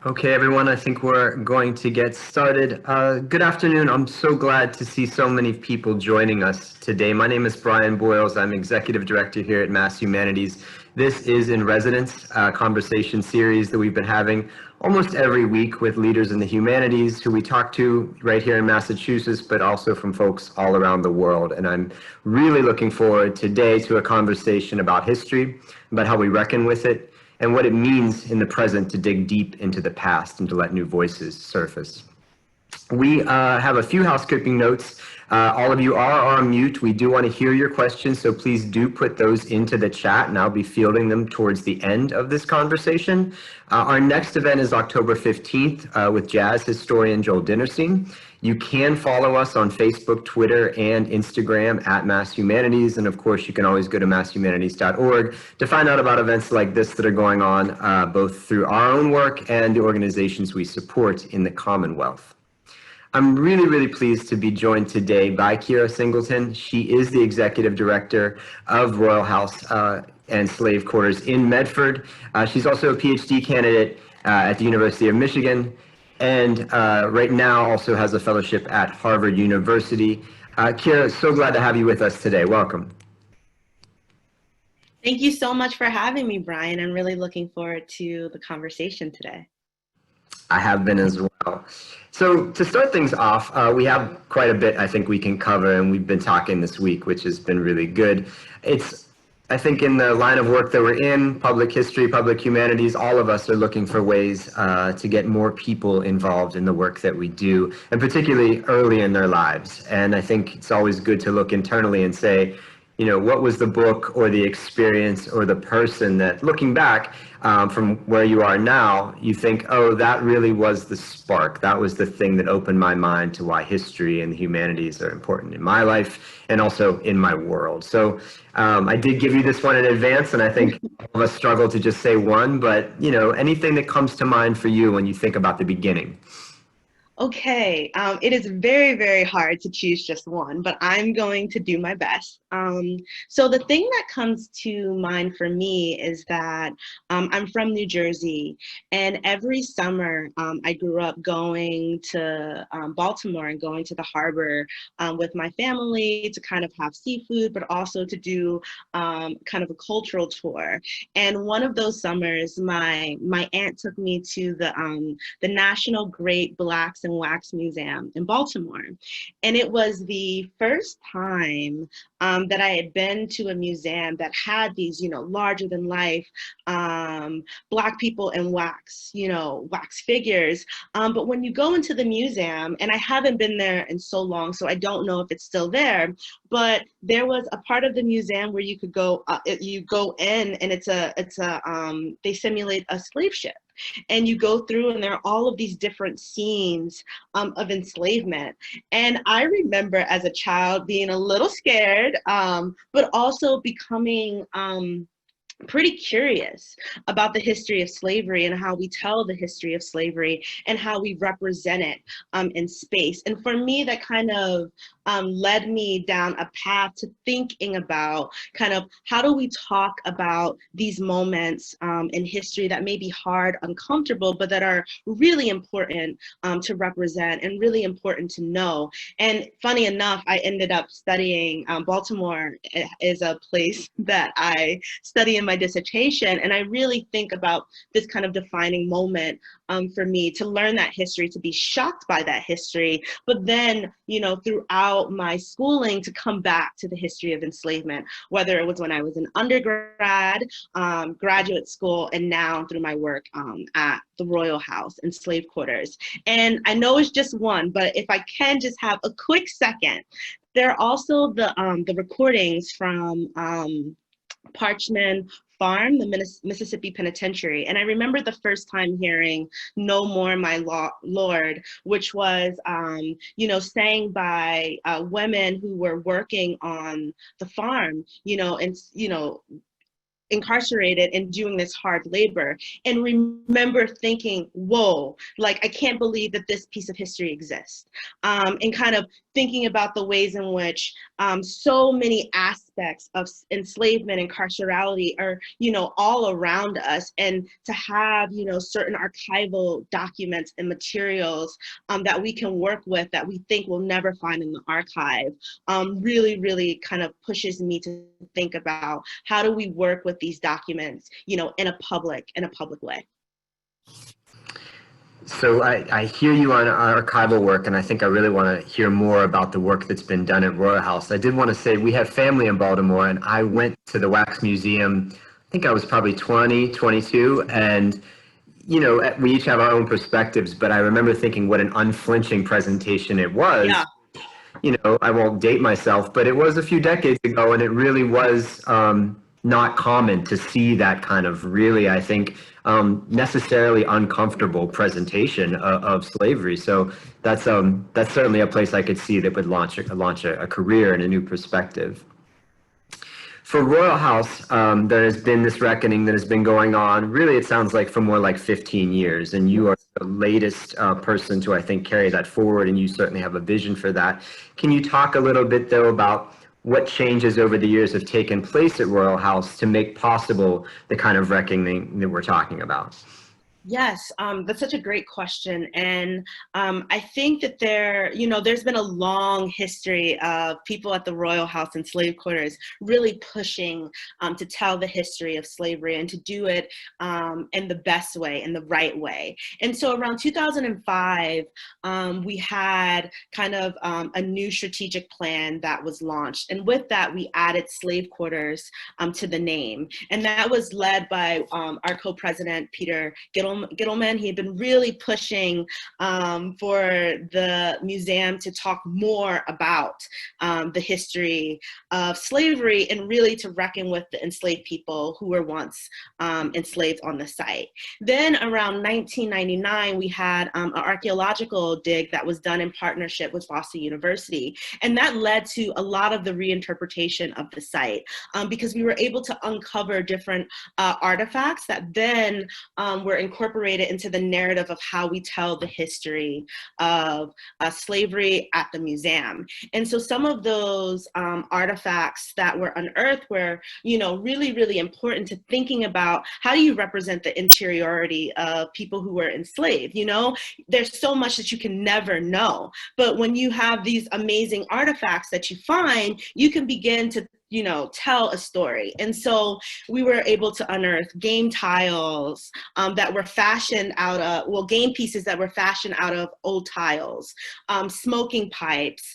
Okay, everyone, I think we're going to get started. Good afternoon. I'm so glad to see so many people joining us today. My name is Brian Boyles. I'm Executive Director here at Mass Humanities. This is In Residence, a conversation series that we've been having almost every week with leaders in the humanities who we talk to right here in Massachusetts, but also from folks all around the world. And I'm really looking forward today to a conversation about history, about how we reckon with it, and what it means in the present to dig deep into the past and to let new voices surface. We have a few housekeeping notes. All of you are on mute. We do want to hear your questions, so please do put those into the chat, and I'll be fielding them towards the end of this conversation. Our next event is October 15th with jazz historian Joel Dinnerstein. You can follow us on Facebook, Twitter, and Instagram at Mass Humanities, and of course you can always go to masshumanities.org to find out about events like this that are going on both through our own work and the organizations we support in the Commonwealth. I'm really pleased to be joined today by Kyera Singleton. She is the Executive Director of Royall House and Slave Quarters in Medford. She's also a PhD candidate at the University of Michigan, and right now also has a fellowship at Harvard University. Kyera, so glad to have you with us today. Welcome. Thank you so much for having me, Brian. I'm really looking forward to the conversation today. I have been as well. So to start things off, we have quite a bit I think we can cover, and we've been talking this week, which has been really good. I think in the line of work that we're in, public history, public humanities, all of us are looking for ways to get more people involved in the work that we do, and particularly early in their lives. And I think it's always good to look internally and say, you know, what was the book or the experience or the person that, looking back from where you are now, you think, oh, that really was the spark. That was the thing that opened my mind to why history and the humanities are important in my life and also in my world. So I did give you this one in advance, and I think all of us struggle to just say one, but, you know, anything that comes to mind for you when you think about the beginning. Okay, it is very hard to choose just one, but I'm going to do my best. So the thing that comes to mind for me is that I'm from New Jersey, and every summer I grew up going to Baltimore and going to the harbor with my family to kind of have seafood, but also to do kind of a cultural tour. And one of those summers, my aunt took me to the National Great Blacks and Wax Museum in Baltimore. And it was the first time that I had been to a museum that had these, you know, larger than life Black people in wax, you know, wax figures. But when you go into the museum, and I haven't been there in so long, so I don't know if it's still there, but there was a part of the museum where you could go, you go in, and they simulate a slave ship. And you go through, and there are all of these different scenes of enslavement. And I remember as a child being a little scared, but also becoming pretty curious about the history of slavery and how we tell the history of slavery and how we represent it in space. And for me, that kind of led me down a path to thinking about kind of how do we talk about these moments in history that may be hard, uncomfortable, but that are really important to represent and really important to know. And funny enough, I ended up studying, Baltimore is a place that I study in my dissertation, and I really think about this kind of defining moment for me to learn that history, to be shocked by that history, but then, you know, throughout my schooling to come back to the history of enslavement, whether it was when I was an undergrad, graduate school, and now through my work at the Royall House and Slave Quarters. And I know it's just one, but if I can just have a quick second, there are also the recordings from Parchman Farm, the Mississippi Penitentiary. And I remember the first time hearing "No More, My Lord," which was, you know, sang by women who were working on the farm, you know, and, you know, incarcerated and doing this hard labor, and remember thinking, whoa, like, I can't believe that this piece of history exists. And kind of thinking about the ways in which so many aspects aspects of enslavement and carcerality are, all around us. And to have, certain archival documents and materials that we can work with that we think we'll never find in the archive really, really kind of pushes me to think about how do we work with these documents, in a public way. So I hear you on archival work, and I think I really want to hear more about the work that's been done at Royall House. I did want to say we have family in Baltimore, and I went to the Wax Museum, I think I was probably 20, 22, and we each have our own perspectives, but I remember thinking what an unflinching presentation it was. Yeah. I won't date myself, but it was a few decades ago, and it really was not common to see that kind of really, I think, necessarily uncomfortable presentation of slavery. So that's certainly a place I could see that would launch a career and a new perspective. For Royall House, there has been this reckoning that has been going on, really it sounds like for more like 15 years, and you are the latest person to, I think, carry that forward, and you certainly have a vision for that. Can you talk a little bit, though, about what changes over the years have taken place at Royall House to make possible the kind of reckoning that we're talking about? Yes, that's such a great question. And I think that there's been a long history of people at the Royall House and slave quarters really pushing to tell the history of slavery and to do it in the best way, in the right way. And so around 2005, we had kind of a new strategic plan that was launched. And with that, we added slave quarters to the name. And that was led by our co-president, Peter Gittleman. He had been really pushing for the museum to talk more about the history of slavery and really to reckon with the enslaved people who were once enslaved on the site. Then around 1999, we had an archaeological dig that was done in partnership with Boston University. And that led to a lot of the reinterpretation of the site because we were able to uncover different artifacts that then were incorporated into the narrative of how we tell the history of slavery at the museum. And so some of those artifacts that were unearthed were, really, really important to thinking about how do you represent the interiority of people who were enslaved. There's so much that you can never know, but when you have these amazing artifacts that you find, you can begin to tell a story. And so we were able to unearth game tiles that were fashioned out of, game pieces that were fashioned out of old tiles, smoking pipes,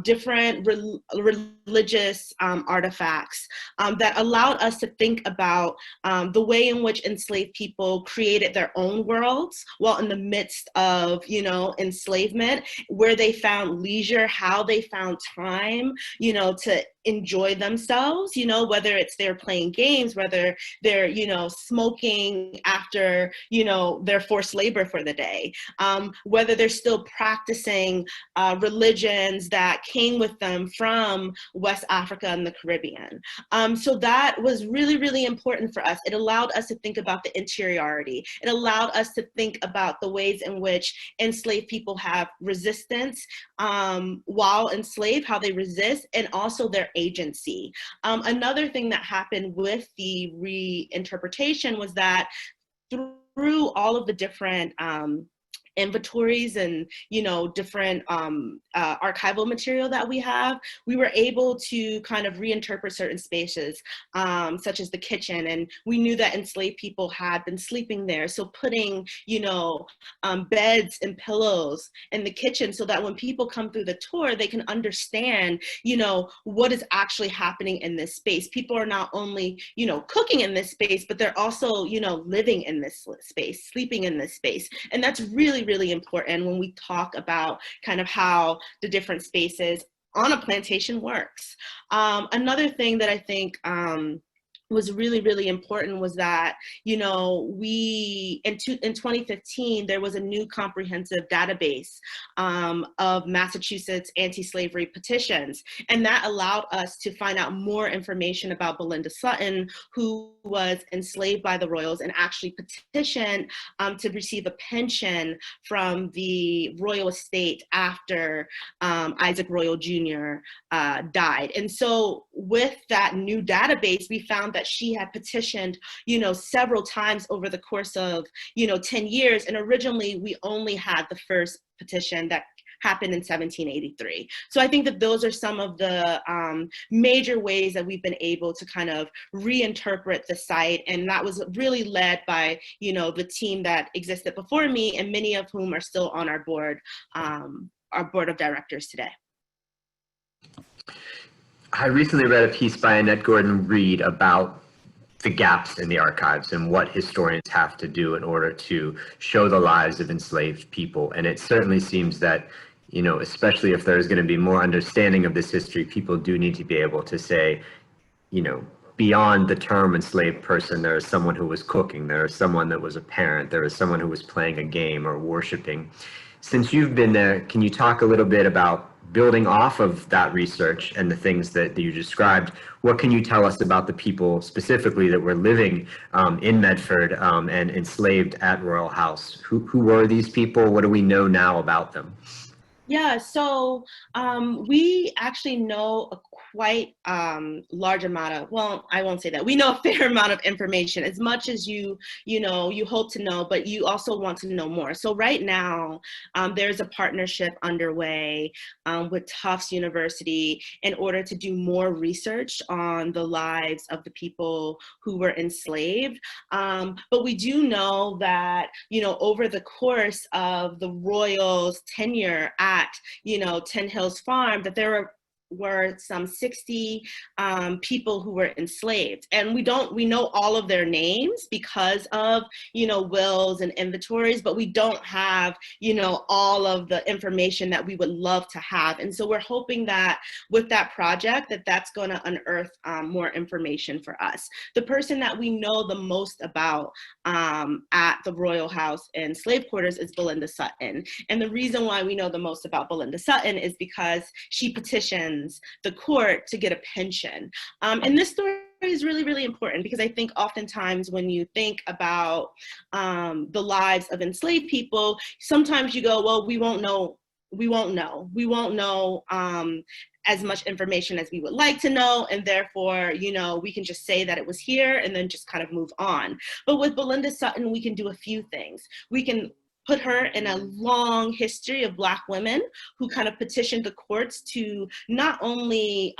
different religious artifacts that allowed us to think about the way in which enslaved people created their own worlds while in the midst of, enslavement, where they found leisure, how they found time, to enjoy themselves, whether it's they're playing games, whether they're, smoking after, their forced labor for the day, whether they're still practicing religions that came with them from West Africa and the Caribbean. So that was really, really important for us. It allowed us to think about the interiority. It allowed us to think about the ways in which enslaved people have resistance while enslaved, how they resist, and also their agency. Another thing that happened with the reinterpretation was that through all of the different inventories and different archival material that we have, we were able to kind of reinterpret certain spaces such as the kitchen, and we knew that enslaved people had been sleeping there, so putting beds and pillows in the kitchen so that when people come through the tour they can understand what is actually happening in this space. People are not only cooking in this space, but they're also living in this space, sleeping in this space, and that's really, really important when we talk about kind of how the different spaces on a plantation works. Another thing that I think was really, really important was that, you know, in 2015, there was a new comprehensive database of Massachusetts anti-slavery petitions. And that allowed us to find out more information about Belinda Sutton, who was enslaved by the Royals and actually petitioned to receive a pension from the royal estate after Isaac Royall Jr. Died. And so with that new database, we found that she had petitioned, you know, several times over the course of, you know, 10 years. And originally we only had the first petition that happened in 1783. So I think that those are some of the major ways that we've been able to kind of reinterpret the site. And that was really led by, you know, the team that existed before me, and many of whom are still on our board of directors today. I recently read a piece by Annette Gordon-Reed about the gaps in the archives and what historians have to do in order to show the lives of enslaved people. And it certainly seems that, you know, especially if there's going to be more understanding of this history, people do need to be able to say, you know, beyond the term enslaved person, there is someone who was cooking, there is someone that was a parent, there is someone who was playing a game or worshiping. Since you've been there, can you talk a little bit about building off of that research and the things that you described? What can you tell us about the people specifically that were living in Medford and enslaved at Royall House? Who were these people? What do we know now about them? Yeah, so we actually know a quite large amount of, well, I won't say that. We know a fair amount of information, as much as you hope to know, but you also want to know more. So right now, there's a partnership underway with Tufts University in order to do more research on the lives of the people who were enslaved. But we do know that, you know, over the course of the Royals' tenure at, you know, 10 Hills Farm, that there were some 60 people who were enslaved. And we know all of their names because of, you know, wills and inventories, but we don't have, you know, all of the information that we would love to have. And so we're hoping that with that project, that's going to unearth more information for us. The person that we know the most about at the Royall House and slave quarters is Belinda Sutton. And the reason why we know the most about Belinda Sutton is because she petitioned the court to get a pension. And this story is really, really important, because I think oftentimes when you think about the lives of enslaved people, sometimes you go, well, we won't know as much information as we would like to know, and therefore, you know, we can just say that it was here and then just kind of move on. But with Belinda Sutton, we can do a few things. We can put her in a long history of Black women who kind of petitioned the courts to not only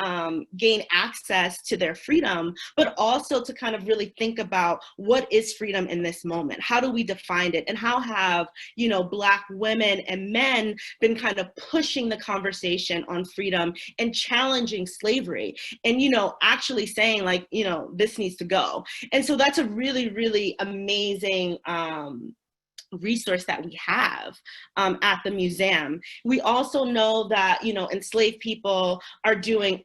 gain access to their freedom, but also to kind of really think about what is freedom in this moment? How do we define it? And how have, you know, Black women and men been kind of pushing the conversation on freedom and challenging slavery, and, you know, actually saying, like, you know, this needs to go. And so that's a really, really amazing resource that we have at the museum. We also know that, you know, enslaved people are doing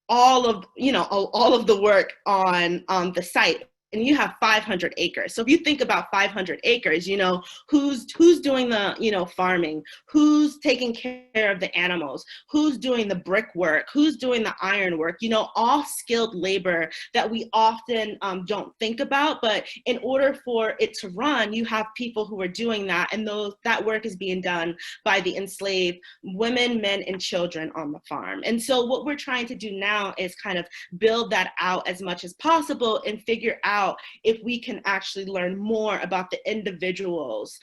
all of the work on the site. And you have 500 acres. So if you think about 500 acres, you know, who's doing the, you know, farming, who's taking care of the animals, who's doing the brickwork, who's doing the iron work, you know, all skilled labor that we often don't think about. But in order for it to run, you have people who are doing that. And that work is being done by the enslaved women, men, and children on the farm. And so what we're trying to do now is kind of build that out as much as possible and figure out if we can actually learn more about the individuals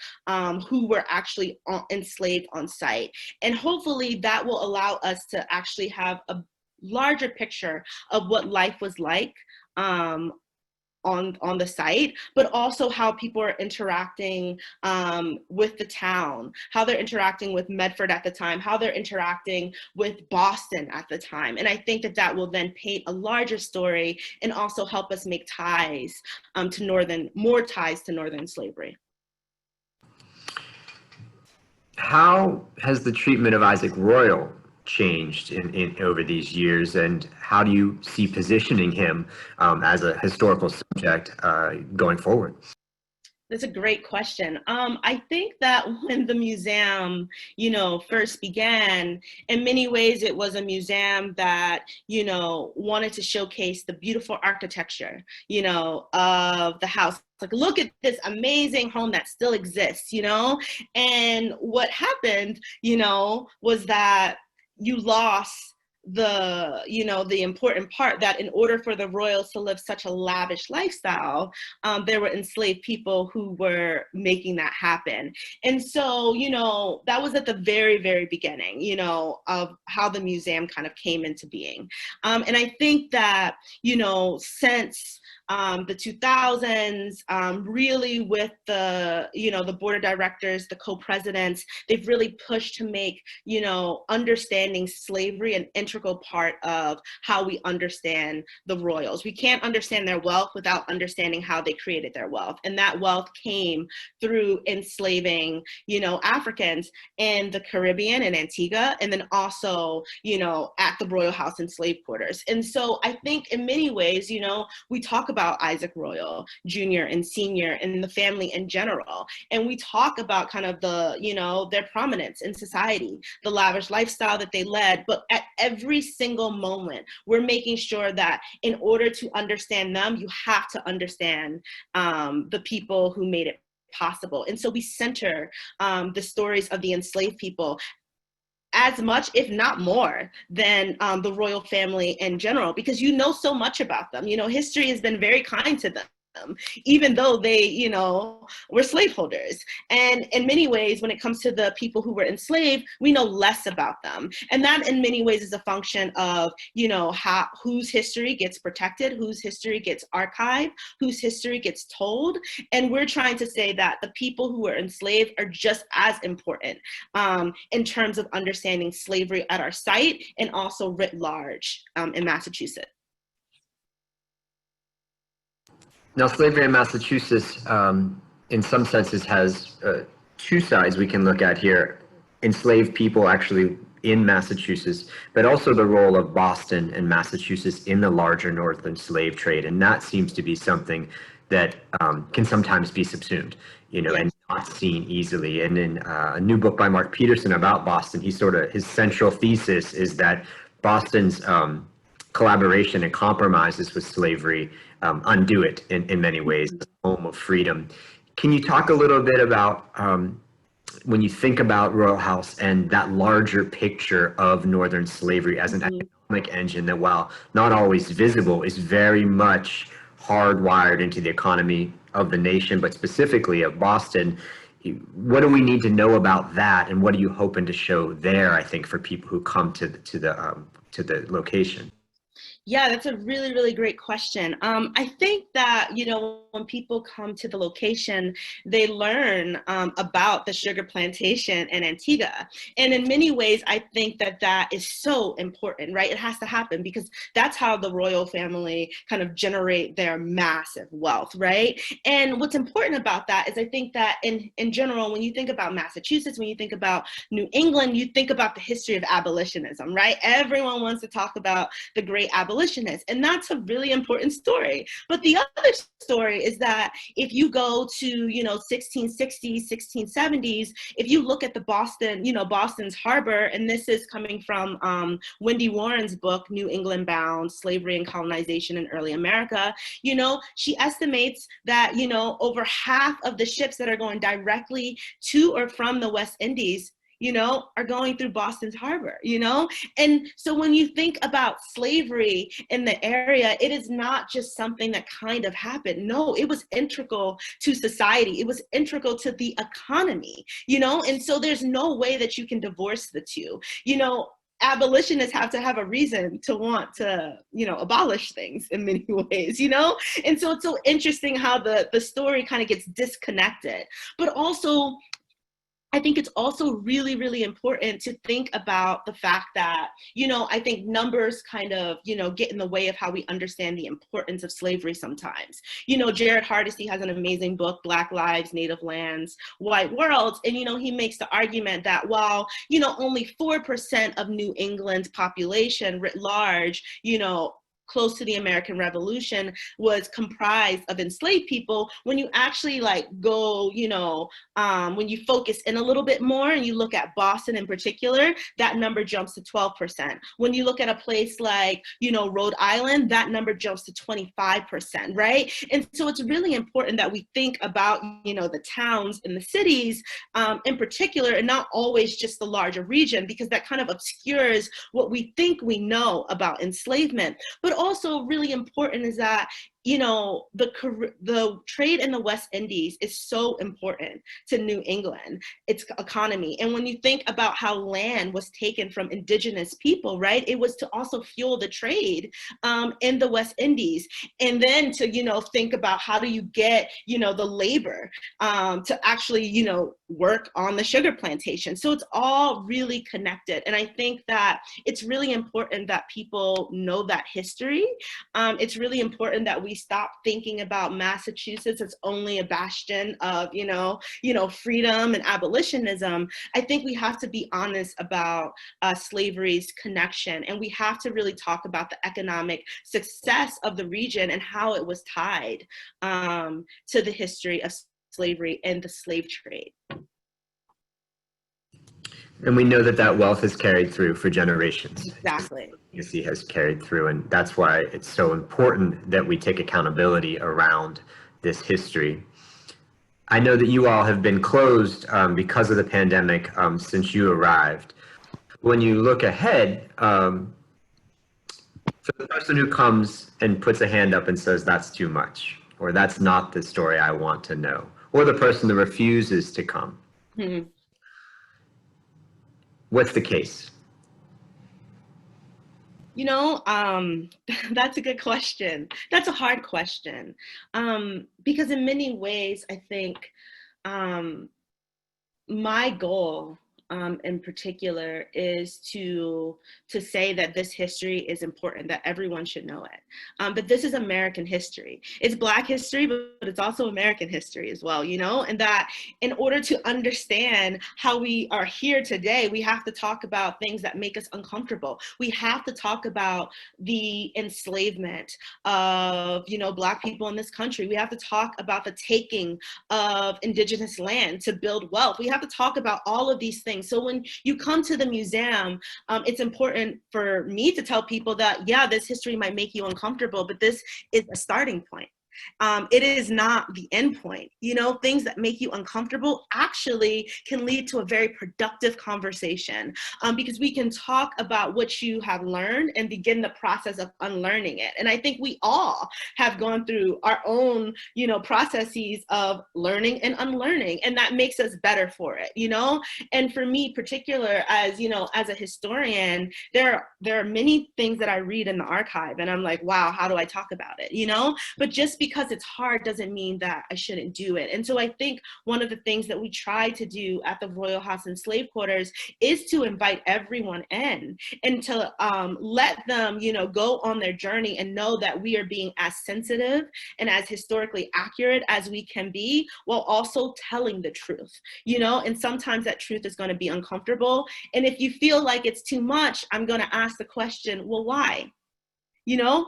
who were actually enslaved on site. And hopefully that will allow us to actually have a larger picture of what life was like on the site, but also how people are interacting with the town, how they're interacting with Medford at the time, how they're interacting with Boston at the time. And I think that will then paint a larger story and also help us make ties more ties to Northern slavery. How has the treatment of Isaac Royall changed in over these years, and how do you see positioning him as a historical subject going forward? That's a great question. I think that when the museum, first began, in many ways it was a museum that, wanted to showcase the beautiful architecture, of the house. Like, look at this amazing home that still exists, And what happened, was that you lost the important part, that in order for the Royals to live such a lavish lifestyle, there were enslaved people who were making that happen. And so, that was at the very, very beginning, of how the museum kind of came into being. And I think that, since the 2000s, really with the board of directors, the co-presidents, they've really pushed to make, understanding slavery an integral part of how we understand the Royals. We can't understand their wealth without understanding how they created their wealth. And that wealth came through enslaving, Africans in the Caribbean and Antigua, and then also, at the Royall House and slave quarters. And so I think in many ways, we talk about Isaac Royall Jr. and Sr. and the family in general. And we talk about kind of the, their prominence in society, the lavish lifestyle that they led. But at every single moment, we're making sure that in order to understand them, you have to understand the people who made it possible. And so we center the stories of the enslaved people as much, if not more, than the royal family in general, because so much about them. History has been very kind to them, even though they, were slaveholders. And in many ways, when it comes to the people who were enslaved, we know less about them. And that in many ways is a function of, whose history gets protected, whose history gets archived, whose history gets told. And we're trying to say that the people who were enslaved are just as important in terms of understanding slavery at our site and also writ large in Massachusetts. Now, slavery in Massachusetts, in some senses, has two sides we can look at here. Enslaved people actually in Massachusetts, but also the role of Boston and Massachusetts in the larger northern slave trade. And that seems to be something that can sometimes be subsumed, and not seen easily. And in a new book by Mark Peterson about Boston, his central thesis is that Boston's collaboration and compromises with slavery undo it in many ways, the home of freedom. Can you talk a little bit about when you think about Royall House and that larger picture of Northern slavery as an economic engine that, while not always visible, is very much hardwired into the economy of the nation, but specifically of Boston? What do we need to know about that, and what are you hoping to show there, I think, for people who come to the location? Yeah, that's a really, really great question. I think that, when people come to the location, they learn about the sugar plantation in Antigua. And in many ways, I think that that is so important, right? It has to happen because that's how the royal family kind of generate their massive wealth, right? And what's important about that is I think that in general, when you think about Massachusetts, when you think about New England, you think about the history of abolitionism, right? Everyone wants to talk about the great abolitionists, and that's a really important story. But the other story is that if you go to 1660s, 1670s, if you look at the Boston's harbor, and this is coming from Wendy Warren's book New England Bound: Slavery and Colonization in Early America, she estimates that over half of the ships that are going directly to or from the West Indies are going through Boston's harbor, And so when you think about slavery in the area, it is not just something that kind of happened. No, it was integral to society. It was integral to the economy, And so there's no way that you can divorce the two, Abolitionists have to have a reason to want to, abolish things in many ways, And so it's so interesting how the story kind of gets disconnected. But also, I think it's also really, really important to think about the fact that, I think numbers kind of, get in the way of how we understand the importance of slavery sometimes. Jared Hardesty has an amazing book, Black Lives, Native Lands, White Worlds. And, he makes the argument that while, only 4% of New England's population writ large, close to the American Revolution was comprised of enslaved people, when you actually go, when you focus in a little bit more and you look at Boston in particular, that number jumps to 12%. When you look at a place like, Rhode Island, that number jumps to 25%, right? And so it's really important that we think about, the towns and the cities in particular, and not always just the larger region, because that kind of obscures what we think we know about enslavement. But also really important is that the trade in the West Indies is so important to New England, its economy. And when you think about how land was taken from indigenous people, right, it was to also fuel the trade in the West Indies. And then to, think about how do you get, the labor to actually, work on the sugar plantation. So it's all really connected. And I think that it's really important that people know that history. It's really important that we stop thinking about Massachusetts as only a bastion of, freedom and abolitionism. I think we have to be honest about slavery's connection, and we have to really talk about the economic success of the region and how it was tied to the history of slavery and the slave trade. And we know that that wealth is carried through for generations. Exactly. Legacy has carried through, and that's why it's so important that we take accountability around this history. I know that you all have been closed because of the pandemic since you arrived. When you look ahead, for the person who comes and puts a hand up and says, that's too much, or that's not the story I want to know, or the person that refuses to come, what's the case? That's a good question. That's a hard question. Because in many ways, I think my goal in particular is to say that this history is important, that everyone should know it. But this is American history. It's Black history, but it's also American history as well, and that in order to understand how we are here today, we have to talk about things that make us uncomfortable. We have to talk about the enslavement of, Black people in this country. We have to talk about the taking of indigenous land to build wealth. We have to talk about all of these things. So when you come to the museum, it's important for me to tell people that, yeah, this history might make you uncomfortable, but this is a starting point. It is not the end point. Things that make you uncomfortable actually can lead to a very productive conversation because we can talk about what you have learned and begin the process of unlearning it. And I think we all have gone through our own, processes of learning and unlearning, and that makes us better for it, And for me, particular as, as a historian, there are many things that I read in the archive and I'm like, wow, how do I talk about it, But just because it's hard doesn't mean that I shouldn't do it. And so I think one of the things that we try to do at the Royall House and slave quarters is to invite everyone in and to let them, go on their journey and know that we are being as sensitive and as historically accurate as we can be, while also telling the truth, and sometimes that truth is going to be uncomfortable. And if you feel like it's too much, I'm going to ask the question, well, why?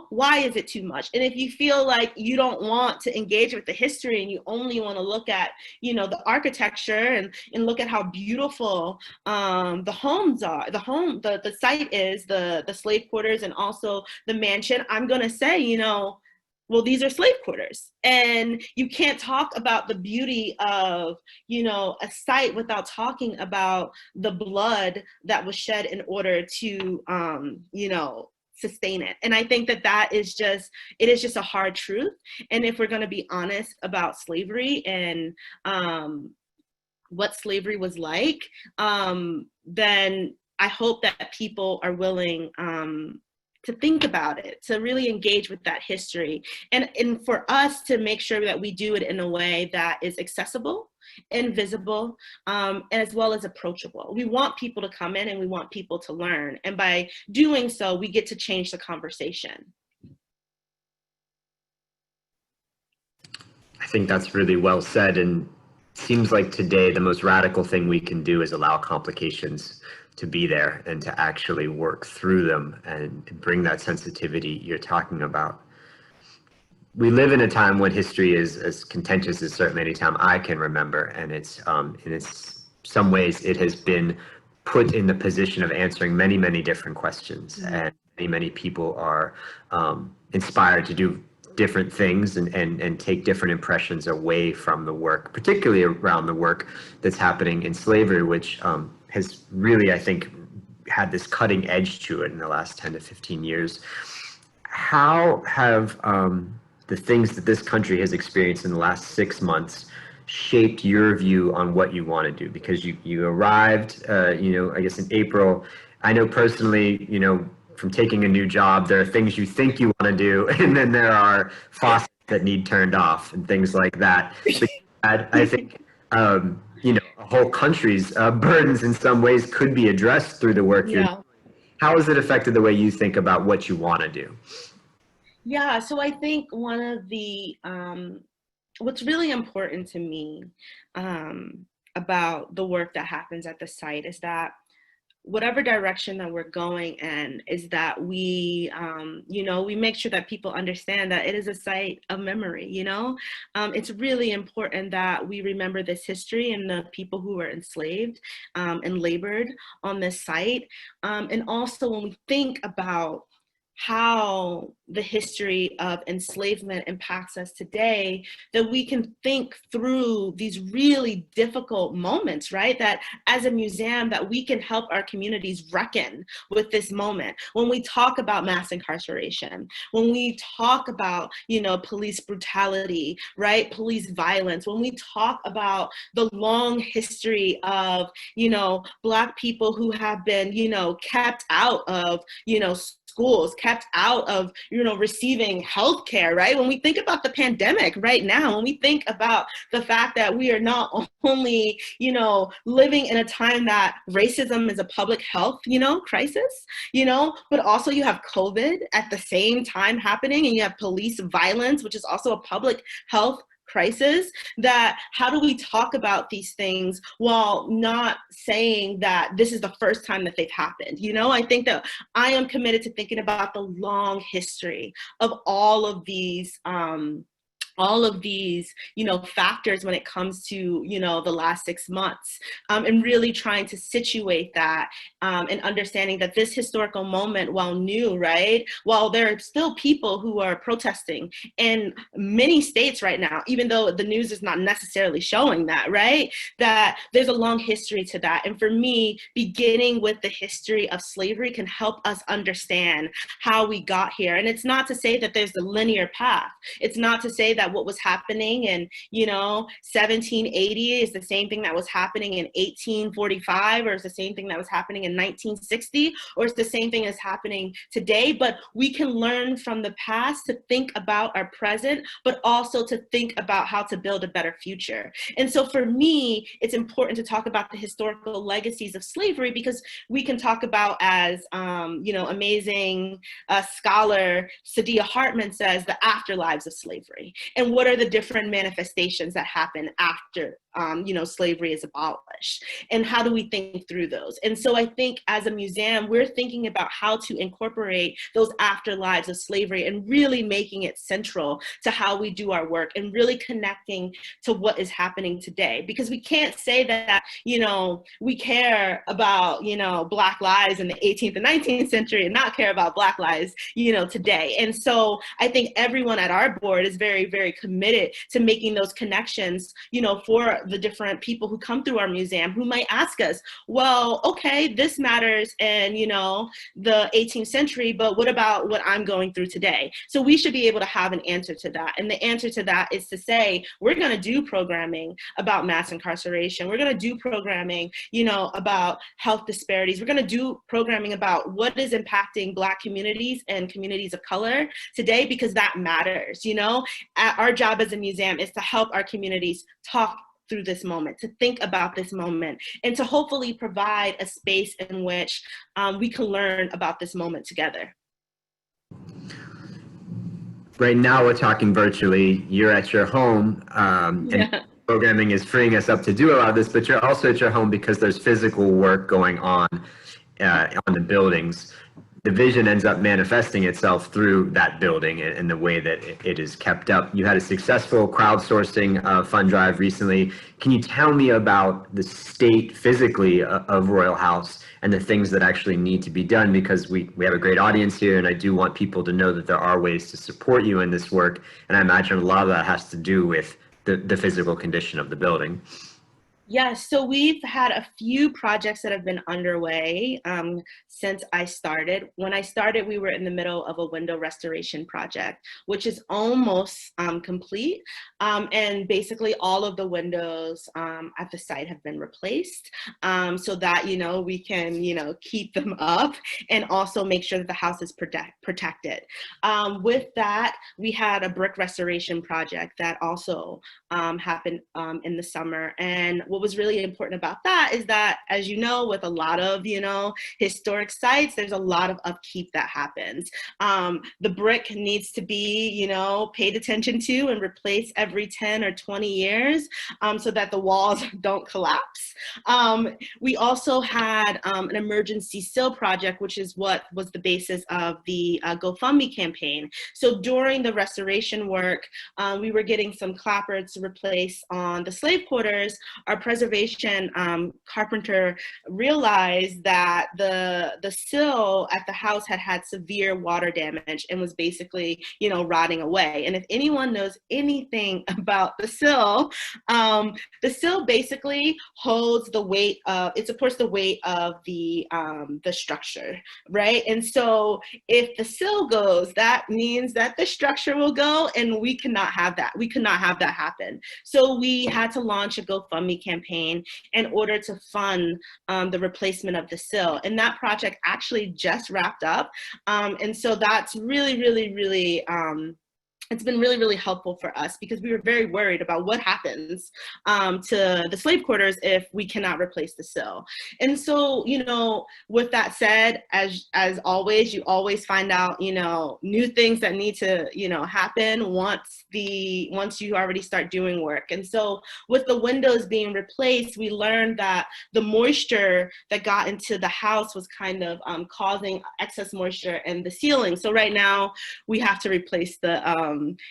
Why is it too much? And if you feel like you don't want to engage with the history and you only want to look at, the architecture and look at how beautiful the homes are, the site is, the slave quarters and also the mansion, I'm going to say, well, these are slave quarters. And you can't talk about the beauty of, a site without talking about the blood that was shed in order to, sustain it. And I think that it is just a hard truth. And if we're going to be honest about slavery and what slavery was like, then I hope that people are willing think about it, to really engage with that history, and for us to make sure that we do it in a way that is accessible and visible, as well as approachable. We want people to come in and we want people to learn. And by doing so, we get to change the conversation. I think that's really well said, and it seems like today the most radical thing we can do is allow complications to be there and to actually work through them and bring that sensitivity you're talking about. We live in a time when history is as contentious as certainly any time I can remember, and it's in some ways it has been put in the position of answering many, many different questions, and many people are inspired to do different things and take different impressions away from the work, particularly around the work that's happening in slavery, which has really, I think, had this cutting edge to it in the last 10 to 15 years. How have the things that this country has experienced in the last 6 months shaped your view on what you want to do? Because you arrived, I guess in April. I know personally, from taking a new job, there are things you think you want to do, and then there are faucets that need turned off and things like that. But I think, a whole country's burdens in some ways could be addressed through the work you're doing. How has it affected the way you think about what you want to do? Yeah, so I think one of the, what's really important to me about the work that happens at the site is that whatever direction that we're going in is that we, we make sure that people understand that it is a site of memory, It's really important that we remember this history and the people who were enslaved and labored on this site. And also when we think about how the history of enslavement impacts us today, that we can think through these really difficult moments, right? That as a museum, that we can help our communities reckon with this moment. When we talk about mass incarceration, when we talk about, police brutality, right? Police violence, when we talk about the long history of, Black people who have been, kept out of, schools, kept out of, receiving health care, right? When we think about the pandemic right now, when we think about the fact that we are not only, living in a time that racism is a public health, crisis, but also you have COVID at the same time happening, and you have police violence, which is also a public health crisis. That how do we talk about these things while not saying that this is the first time that they've happened? I think that I am committed to thinking about the long history of all of these factors when it comes to, the last 6 months, and really trying to situate that, and understanding that this historical moment, while new, right, while there are still people who are protesting in many states right now, even though the news is not necessarily showing that, right, that there's a long history to that. And for me, beginning with the history of slavery can help us understand how we got here. And it's not to say that there's a linear path. It's not to say that what was happening in 1780 is the same thing that was happening in 1845, or it's the same thing that was happening in 1960, or it's the same thing as happening today. But we can learn from the past to think about our present, but also to think about how to build a better future. And so for me, it's important to talk about the historical legacies of slavery, because we can talk about, as amazing scholar Sadia Hartman says, the afterlives of slavery, and what are the different manifestations that happen after slavery is abolished, and how do we think through those? And so I think as a museum, we're thinking about how to incorporate those afterlives of slavery and really making it central to how we do our work, and really connecting to what is happening today. Because we can't say that, we care about, Black lives in the 18th and 19th century and not care about Black lives, today. And so I think everyone at our board is very, very very committed to making those connections, you know, for the different people who come through our museum who might ask us, well, okay, this matters in, you know, the 18th century, but what about what I'm going through today? So we should be able to have an answer to that. And the answer to that is to say, we're going to do programming about mass incarceration. We're going to do programming, you know, about health disparities. We're going to do programming about what is impacting Black communities and communities of color today, because that matters, you know. Our job as a museum is to help our communities talk through this moment, to think about this moment, and to hopefully provide a space in which we can learn about this moment together. Right now we're talking virtually. You're at your home, and programming is freeing us up to do a lot of this, but you're also at your home because there's physical work going on the buildings. The vision ends up manifesting itself through that building and the way that it is kept up. You had a successful crowdsourcing fund drive recently. Can you tell me about the state physically of Royall House and the things that actually need to be done? Because we have a great audience here, and I do want people to know that there are ways to support you in this work. And I imagine a lot of that has to do with the physical condition of the building. Yes, so we've had a few projects that have been underway since I started. When I started, we were in the middle of a window restoration project, which is almost complete. And basically all of the windows at the site have been replaced so that, you know, we can, you know, keep them up and also make sure that the house is protected. With that, we had a brick restoration project that also happened in the summer. And what was really important about that is that, as you know, with a lot of, you know, historic sites, there's a lot of upkeep that happens. The brick needs to be, you know, paid attention to and replaced every 10 or 20 years so that the walls don't collapse. We also had an emergency sill project, which is what was the basis of the GoFundMe campaign. So during the restoration work, we were getting some clapboards to replace on the slave quarters. Our preservation carpenter realized that the sill at the house had severe water damage and was basically, you know, rotting away. And if anyone knows anything about the sill basically holds the weight of, it supports the weight of the structure, right? And so if the sill goes, that means that the structure will go, and we cannot have that. We could not have that happen. So we had to launch a GoFundMe campaign in order to fund the replacement of the sill. And that project actually just wrapped up. And so that's really, really, really, it's been really, really helpful for us because we were very worried about what happens to the slave quarters if we cannot replace the sill. And so, you know, with that said, as always, you always find out, you know, new things that need to, you know, happen once you already start doing work. And so with the windows being replaced, we learned that the moisture that got into the house was kind of causing excess moisture in the ceiling. So right now we have to replace the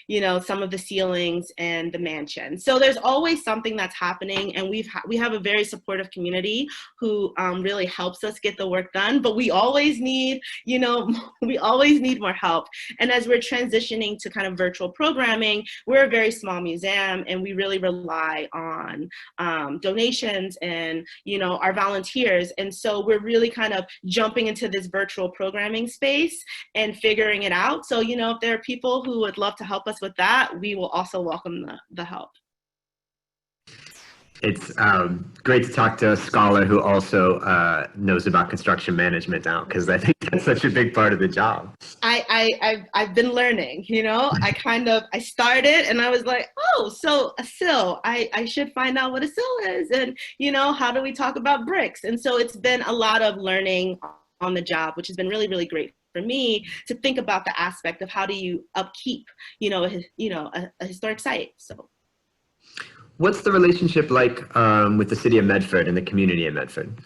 you know, some of the ceilings and the mansion. So there's always something that's happening, and we have a very supportive community who really helps us get the work done, but we always need, you know, we always need more help. And as we're transitioning to kind of virtual programming, we're a very small museum, and we really rely on donations and, you know, our volunteers. And so we're really kind of jumping into this virtual programming space and figuring it out. So, you know, if there are people who would love to help us with that, we will also welcome the help. It's great to talk to a scholar who also knows about construction management now, because I think that's such a big part of the job. I've been learning, you know. I started and I was like, oh, so a sill, I should find out what a sill is, and, you know, how do we talk about bricks? And so it's been a lot of learning on the job, which has been really, really great for me to think about the aspect of how do you upkeep, you know, a historic site. So, what's the relationship like with the city of Medford and the community of Medford?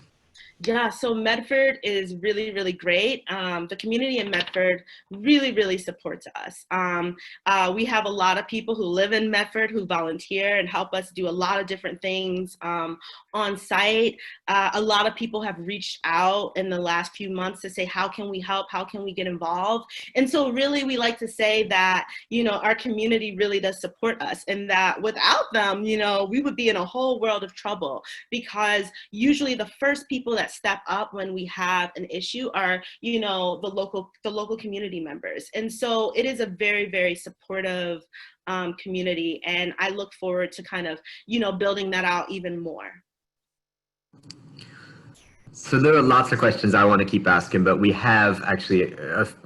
Yeah, so Medford is really, really great. The community in Medford really, really supports us. We have a lot of people who live in Medford who volunteer and help us do a lot of different things on site. A lot of people have reached out in the last few months to say, how can we help? How can we get involved? And so really, we like to say that, our community really does support us, and that without them, we would be in a whole world of trouble, because usually the first people that step up when we have an issue are, the local community members. And so it is a very, very supportive community, and I look forward to kind of, building that out even more. So there are lots of questions I want to keep asking, but we have actually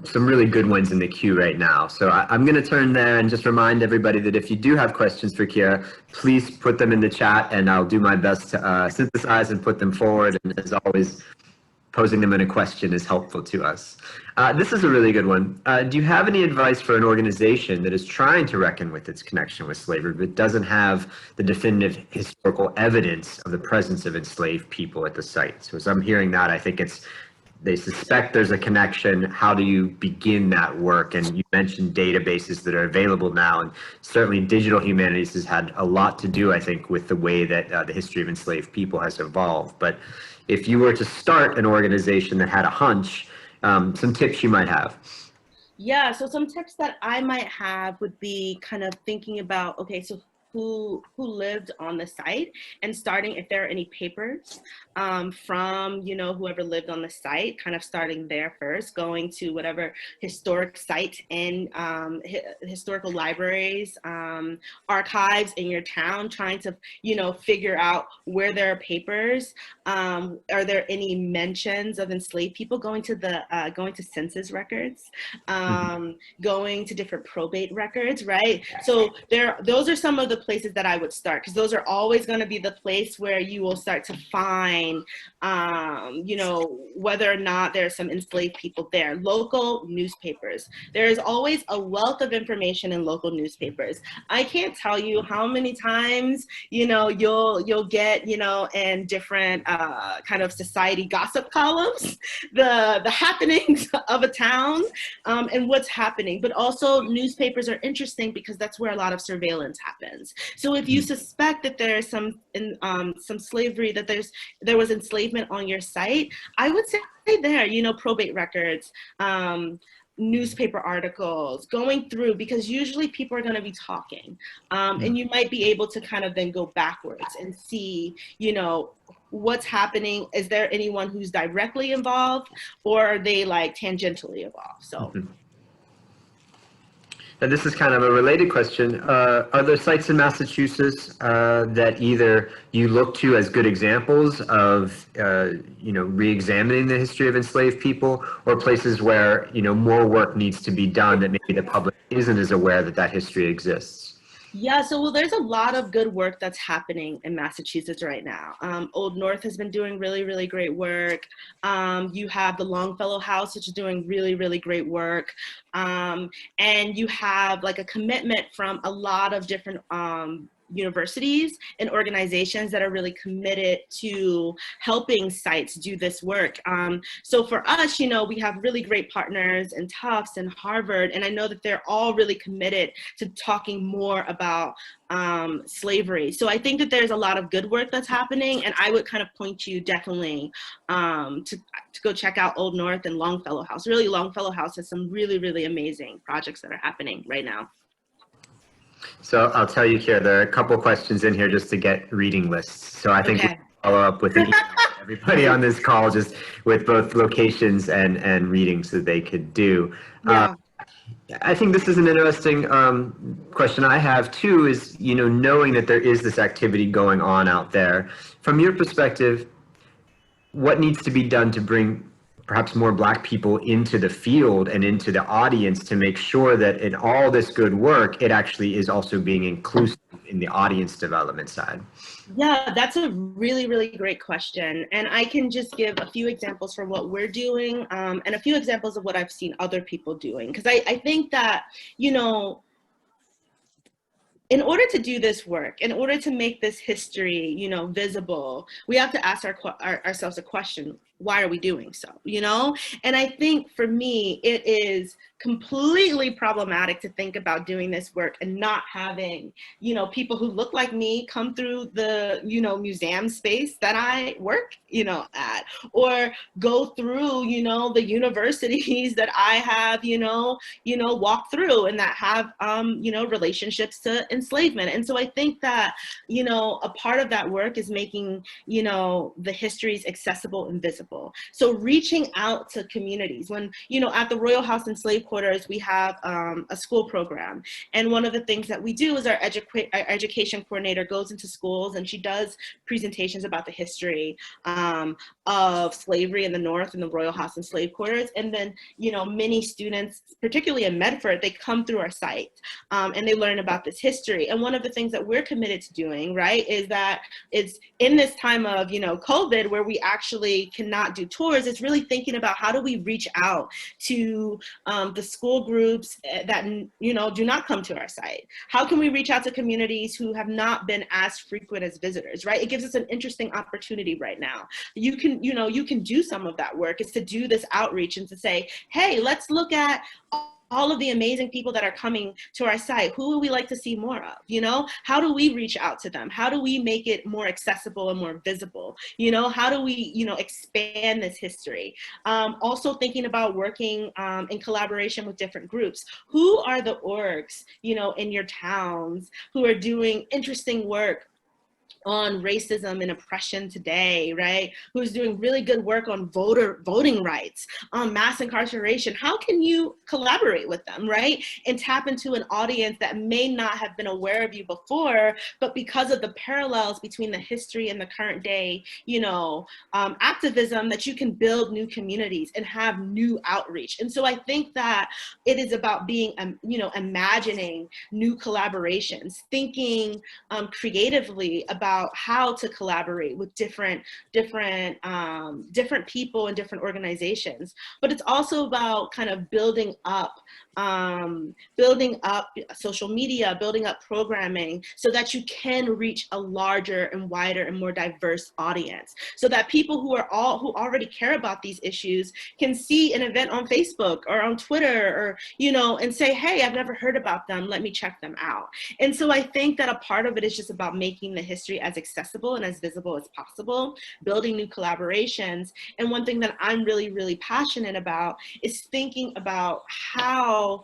some really good ones in the queue right now. So I'm going to turn there and just remind everybody that if you do have questions for Kyera, please put them in the chat, and I'll do my best to synthesize and put them forward. And as always, posing them in a question is helpful to us. This is a really good one. Do you have any advice for an organization that is trying to reckon with its connection with slavery, but doesn't have the definitive historical evidence of the presence of enslaved people at the site? So as I'm hearing that, I think they suspect there's a connection. How do you begin that work? And you mentioned databases that are available now, and certainly digital humanities has had a lot to do, I think, with the way that the history of enslaved people has evolved. But if you were to start an organization that had a hunch, some tips you might have. Yeah, so some tips that I might have would be kind of thinking about, okay, so who lived on the site, and starting if there are any papers from whoever lived on the site, kind of starting there first, going to whatever historic site in historical libraries, archives in your town, trying to figure out where there are papers. Are there any mentions of enslaved people? Going to census records, going to different probate records, right? So those are some of the places that I would start, because those are always going to be the place where you will start to find, whether or not there's some enslaved people there. Local newspapers. There is always a wealth of information in local newspapers. I can't tell you how many times, you'll get, in different kind of society gossip columns, the happenings of a town and what's happening. But also newspapers are interesting because that's where a lot of surveillance happens. So if you suspect that there's some slavery, that there was enslavement on your site, I would say there, probate records, newspaper articles, going through, because usually people are going to be talking, and you might be able to kind of then go backwards and see, what's happening. Is there anyone who's directly involved, or are they like tangentially involved? So. And this is kind of a related question. Are there sites in Massachusetts that either you look to as good examples of, re-examining the history of enslaved people, or places where, more work needs to be done that maybe the public isn't as aware that that history exists? Yeah, so there's a lot of good work that's happening in Massachusetts right now. Old North has been doing really, really great work. You have the Longfellow House, which is doing really, really great work. And you have like a commitment from a lot of different universities and organizations that are really committed to helping sites do this work. So for us, we have really great partners in Tufts and Harvard, and I know that they're all really committed to talking more about slavery. So I think that there's a lot of good work that's happening, and I would kind of point you definitely to go check out Old North and Longfellow House. Really, Longfellow House has some really, really amazing projects that are happening right now. So I'll tell you here, there are a couple questions in here just to get reading lists. So I think we'll follow up with an email to everybody on this call, just with both locations and readings that they could do. Yeah. I think this is an interesting question I have too, is, knowing that there is this activity going on out there. From your perspective, what needs to be done to bring perhaps more Black people into the field and into the audience to make sure that in all this good work, it actually is also being inclusive in the audience development side? Yeah, that's a really, really great question. And I can just give a few examples for what we're doing, and a few examples of what I've seen other people doing. Because I think that, in order to do this work, in order to make this history, visible, we have to ask ourselves a question. why are we doing so, you know? And I think for me, it is completely problematic to think about doing this work and not having, you know, people who look like me come through the, you know, museum space that I work, you know, at, or go through, you know, the universities that I have, walk through and that have, relationships to enslavement. And so I think that, you know, a part of that work is making, you know, the histories accessible and visible. So reaching out to communities. When, you know, at the Royall House and Slave Quarters, we have a school program. And one of the things that we do is our education coordinator goes into schools and she does presentations about the history of slavery in the North and the Royall House and Slave Quarters. And then, you know, many students, particularly in Medford, they come through our site and they learn about this history. And one of the things that we're committed to doing, right, is that it's in this time of, you know, COVID, where we actually cannot do tours, it's really thinking about how do we reach out to the school groups that, you know, do not come to our site? How can we reach out to communities who have not been as frequent as visitors, right? It gives us an interesting opportunity right now. You can do some of that work, is to do this outreach and to say, hey, let's look at all of the amazing people that are coming to our site. Who would we like to see more of? You know, how do we reach out to them? How do we make it more accessible and more visible? You know, how do we, you know, expand this history? Also thinking about working in collaboration with different groups. Who are the orgs, you know, in your towns who are doing interesting work on racism and oppression today, right? Who's doing really good work on voting rights, on mass incarceration? How can you collaborate with them, right? And tap into an audience that may not have been aware of you before, but because of the parallels between the history and the current day, you know, activism, that you can build new communities and have new outreach. And so I think that it is about being, you know, imagining new collaborations, thinking creatively about how to collaborate with different people and different organizations. But it's also about kind of building up social media, building up programming, so that you can reach a larger and wider and more diverse audience, so that people who already care about these issues can see an event on Facebook or on Twitter, or, you know, and say, hey, I've never heard about them, let me check them out. And so I think that a part of it is just about making the history as accessible and as visible as possible, building new collaborations. And one thing that I'm really, really passionate about is thinking about how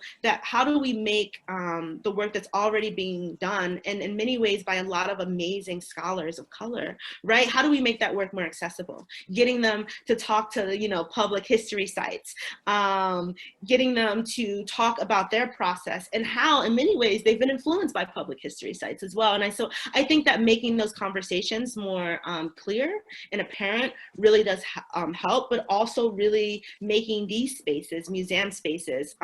do we make the work that's already being done, and in many ways by a lot of amazing scholars of color, right? How do we make that work more accessible? Getting them to talk to, you know, public history sites, getting them to talk about their process and how, in many ways, they've been influenced by public history sites as well. And so I think that making those conversations more clear and apparent really does help, but also really making these spaces, museum spaces,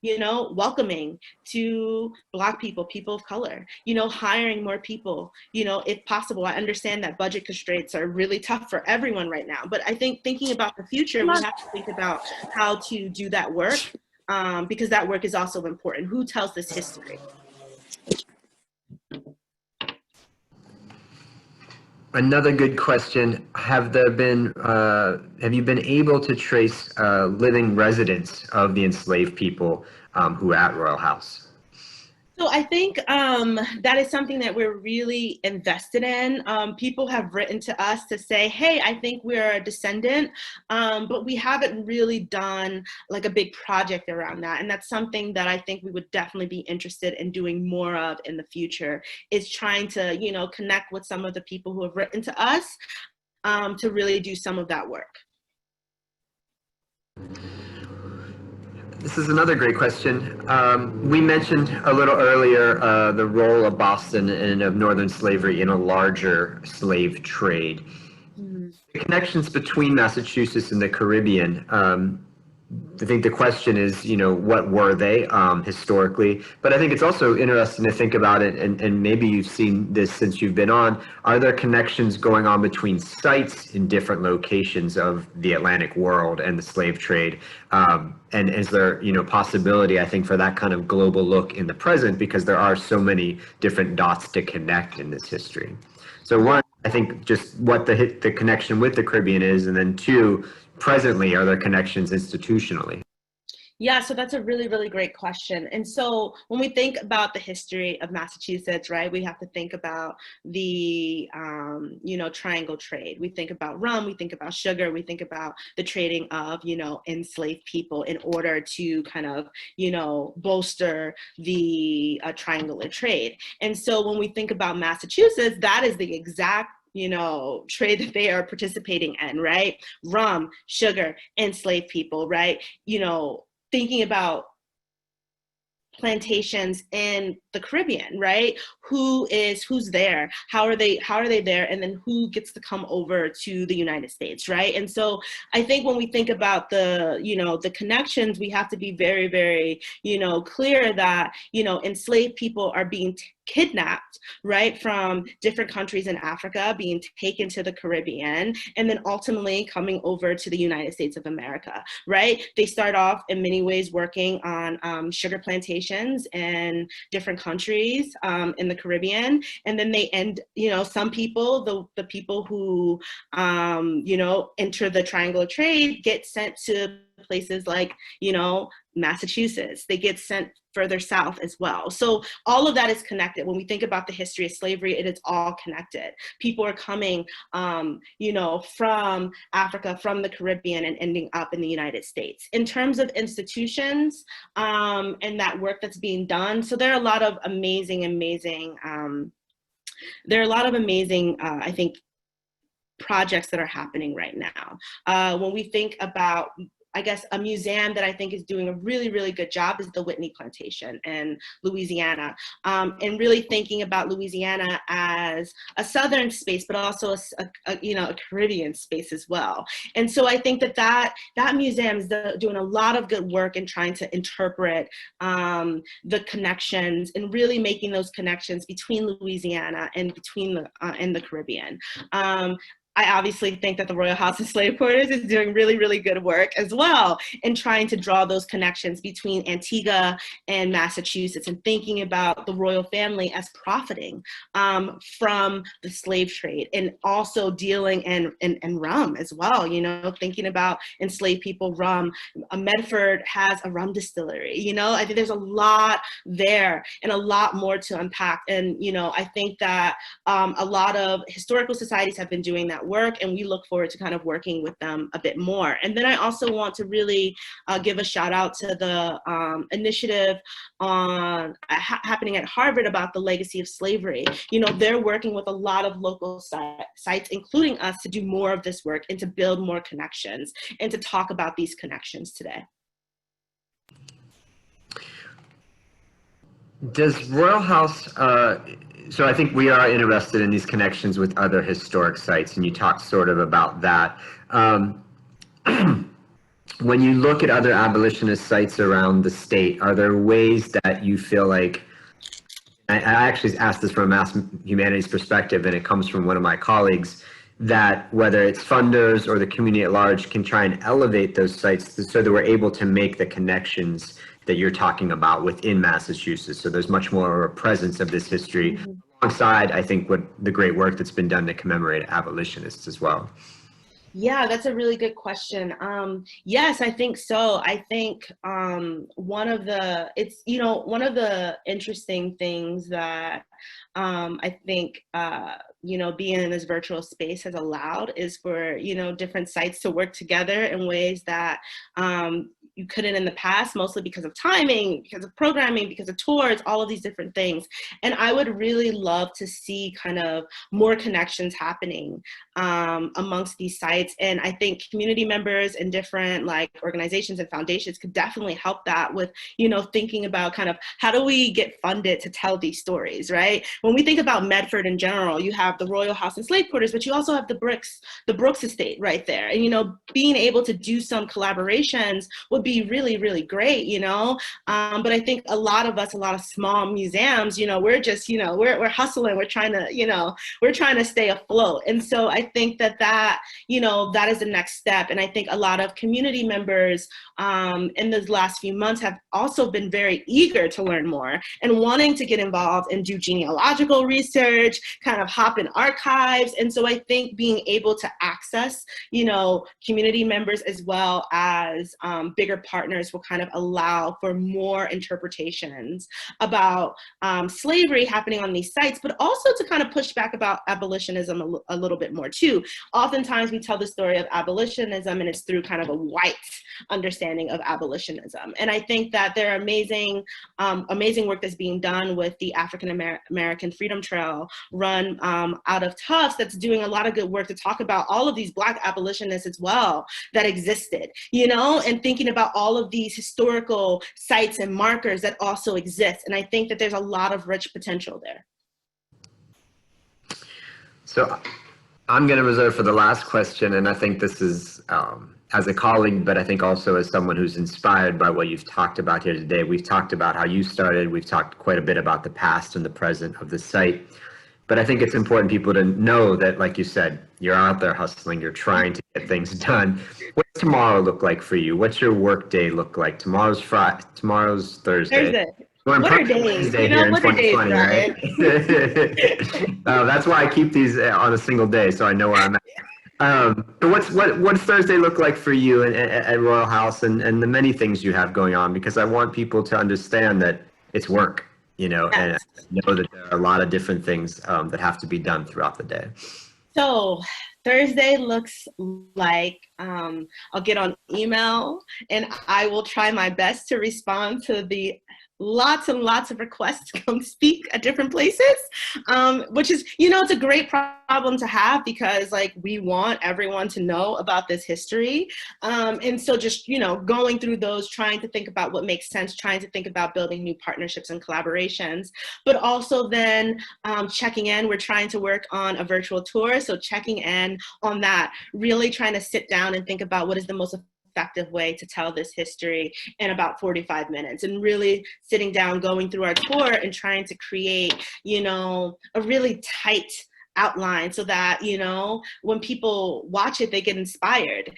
you know, welcoming to Black people, people of color, you know, hiring more people, you know, if possible. I understand that budget constraints are really tough for everyone right now, but I think thinking about the future, we have to think about how to do that work, because that work is also important. Who tells this history? Another good question. Have you been able to trace living residents of the enslaved people who are at Royall House? So I think that is something that we're really invested in. People have written to us to say, hey, I think we're a descendant, but we haven't really done like a big project around that. And that's something that I think we would definitely be interested in doing more of in the future, is trying to, you know, connect with some of the people who have written to us to really do some of that work. This is another great question. We mentioned a little earlier the role of Boston and of Northern slavery in a larger slave trade. Mm-hmm. The connections between Massachusetts and the Caribbean, I think the question is, you know, what were they historically? But I think it's also interesting to think about it, and maybe you've seen this since you've been on. Are there connections going on between sites in different locations of the Atlantic world and the slave trade? And is there, you know, possibility, I think, for that kind of global look in the present, because there are so many different dots to connect in this history? So one I think just what the connection with the Caribbean is, and then two, presently, are there connections institutionally? Yeah, so that's a really, really great question. And so when we think about the history of Massachusetts, right, we have to think about the, triangle trade. We think about rum, we think about sugar, we think about the trading of, enslaved people in order to kind of, bolster the triangular trade. And so when we think about Massachusetts, that is the exact trade that they are participating in, right? Rum, sugar, enslaved people, right? Thinking about plantations in the Caribbean, right? Who's there? How are they there? And then who gets to come over to the United States, right? And so I think when we think about the connections, we have to be very, very, clear that, enslaved people are being kidnapped, right, from different countries in Africa, being taken to the Caribbean, and then ultimately coming over to the United States of America, right? They start off in many ways working on sugar plantations in different countries in the Caribbean, and then they end, some people, the people who, enter the triangular trade get sent to places like, Massachusetts. They get sent further south as well. So all of that is connected. When we think about the history of slavery, it is all connected. People are coming, from Africa, from the Caribbean, and ending up in the United States. In terms of institutions and that work that's being done, so there are a lot of amazing, I think, projects that are happening right now. When we think about, I guess, a museum that I think is doing a really, really good job is the Whitney Plantation in Louisiana, and really thinking about Louisiana as a Southern space, but also a Caribbean space as well. And so I think that museum is doing a lot of good work in trying to interpret the connections and really making those connections between Louisiana and between and the Caribbean. I obviously think that the Royall House and Slave Quarters is doing really, really good work as well in trying to draw those connections between Antigua and Massachusetts, and thinking about the royal family as profiting from the slave trade, and also dealing in rum as well, thinking about enslaved people, rum. Medford has a rum distillery, I think there's a lot there and a lot more to unpack. And, I think that a lot of historical societies have been doing that work, and we look forward to kind of working with them a bit more. And then I also want to really give a shout out to the initiative happening at Harvard about the legacy of slavery. They're working with a lot of local sites, including us, to do more of this work and to build more connections and to talk about these connections today. Does Royall House, so I think we are interested in these connections with other historic sites, and you talked sort of about that. When you look at other abolitionist sites around the state, are there ways that you feel like, I actually asked this from a mass humanities perspective, and it comes from one of my colleagues, that whether it's funders or the community at large can try and elevate those sites so that we're able to make the connections that you're talking about within Massachusetts. So there's much more of a presence of this history alongside, I think, what the great work that's been done to commemorate abolitionists as well. Yeah, that's a really good question. Yes, I think so. I think one of the interesting things that I think being in this virtual space has allowed is for different sites to work together in ways that you couldn't in the past, mostly because of timing, because of programming, because of tours, all of these different things. And I would really love to see kind of more connections happening amongst these sites. And I think community members and different organizations and foundations could definitely help that with, thinking about kind of how do we get funded to tell these stories, right? When we think about Medford in general, you have the Royall House and Slave Quarters, but you also have the Brooks estate right there. And, being able to do some collaborations would would be really, really great, you know. But I think a lot of us, a lot of small museums, you know, we're just, you know, we're hustling, we're trying to, you know, we're trying to stay afloat. And so I think that, you know, that is the next step. And I think a lot of community members in the last few months have also been very eager to learn more and wanting to get involved and do genealogical research, kind of hop in archives. And so I think being able to access, you know, community members as well as bigger partners will kind of allow for more interpretations about slavery happening on these sites, but also to kind of push back about abolitionism a little bit more too. Oftentimes we tell the story of abolitionism and it's through kind of a white understanding of abolitionism. And I think that there are amazing work that's being done with the African American Freedom Trail run out of Tufts that's doing a lot of good work to talk about all of these Black abolitionists as well that existed, you know, and thinking about all of these historical sites and markers that also exist. And I think that there's a lot of rich potential there. So I'm going to reserve for the last question, and I think this is as a colleague, but I think also as someone who's inspired by what you've talked about here today. We've talked about how you started, we've talked quite a bit about the past and the present of the site, but I think it's important people to know that, like you said, you're out there hustling, you're trying to get things done. What's tomorrow look like for you? What's your work day look like? Tomorrow's Friday, tomorrow's Thursday. What are days? You know, what are days, right? That's why I keep these on a single day, so I know where I'm at. But what's Thursday look like for you at Royall House and the many things you have going on? Because I want people to understand that it's work, you know, yes. And know that there are a lot of different things that have to be done throughout the day. So Thursday looks like I'll get on email and I will try my best to respond to the lots and lots of requests to come speak at different places, which is, you know, it's a great problem to have because like we want everyone to know about this history. And so just, you know, going through those, trying to think about what makes sense, trying to think about building new partnerships and collaborations, but also then checking in. We're trying to work on a virtual tour. So checking in on that, really trying to sit down and think about what is the most effective way to tell this history in about 45 minutes and really sitting down, going through our tour and trying to create, you know, a really tight outline so that, you know, when people watch it, they get inspired.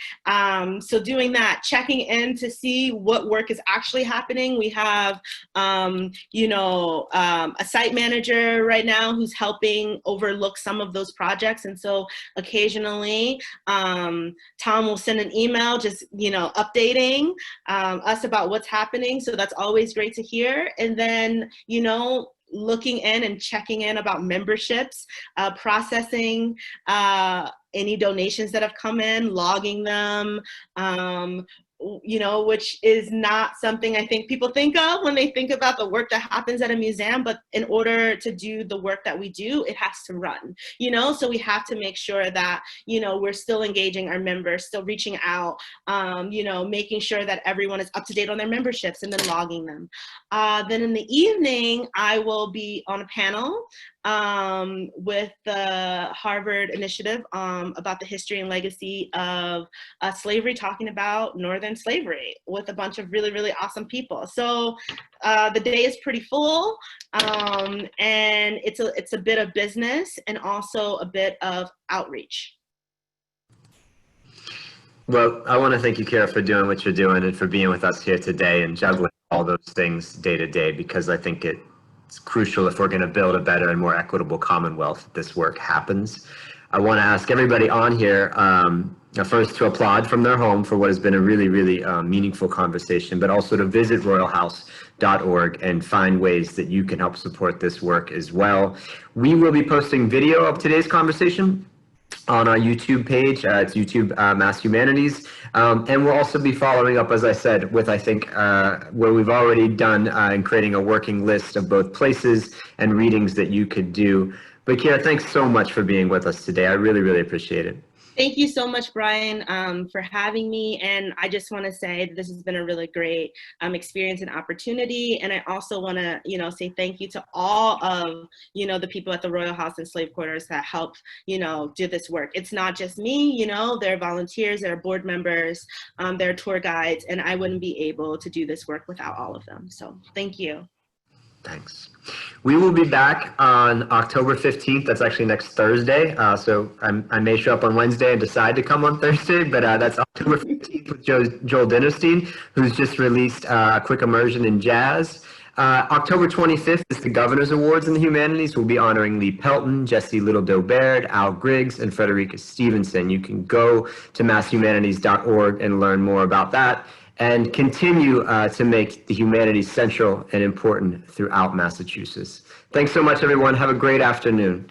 So doing that, checking in to see what work is actually happening. We have, you know, a site manager right now who's helping overlook some of those projects. And so occasionally Tom will send an email just, you know, updating us about what's happening. So that's always great to hear. And then, you know, looking in and checking in about memberships, processing any donations that have come in, logging them, you know, which is not something I think people think of when they think about the work that happens at a museum. But in order to do the work that we do, it has to run, you know, so we have to make sure that, you know, we're still engaging our members, still reaching out, you know, making sure that everyone is up to date on their memberships and then logging them. Then in the evening, I will be on a panel with the Harvard initiative about the history and legacy of slavery, talking about Northern slavery with a bunch of really, really awesome people. So the day is pretty full, and it's a bit of business and also a bit of outreach. Well, I want to thank you, Kyera, for doing what you're doing and for being with us here today and juggling all those things day to day, because I think it's crucial if we're going to build a better and more equitable Commonwealth, this work happens. I want to ask everybody on here first to applaud from their home for what has been a really, really meaningful conversation, but also to visit royallhouse.org and find ways that you can help support this work as well. We will be posting video of today's conversation on our YouTube page. It's YouTube Mass Humanities. And we'll also be following up, as I said, with, I think, where we've already done and creating a working list of both places and readings that you could do. But Kyera, thanks so much for being with us today. I really, really appreciate it. Thank you so much, Brian, for having me. And I just want to say that this has been a really great experience and opportunity. And I also want to, say thank you to all of, the people at the Royall House and slave quarters that helped, do this work. It's not just me, there are volunteers, there are board members, there are tour guides, and I wouldn't be able to do this work without all of them. So thank you. Thanks. We will be back on October 15th. That's actually next Thursday. So I may show up on Wednesday and decide to come on Thursday, but that's October 15th with Joel Dinerstein, who's just released a quick immersion in jazz. October 25th is the Governor's Awards in the Humanities. We'll be honoring Lee Pelton, Jesse Little-Doe-Baird, Al Griggs, and Frederica Stevenson. You can go to masshumanities.org and learn more about that, and continue to make the humanities central and important throughout Massachusetts. Thanks so much, everyone. Have a great afternoon.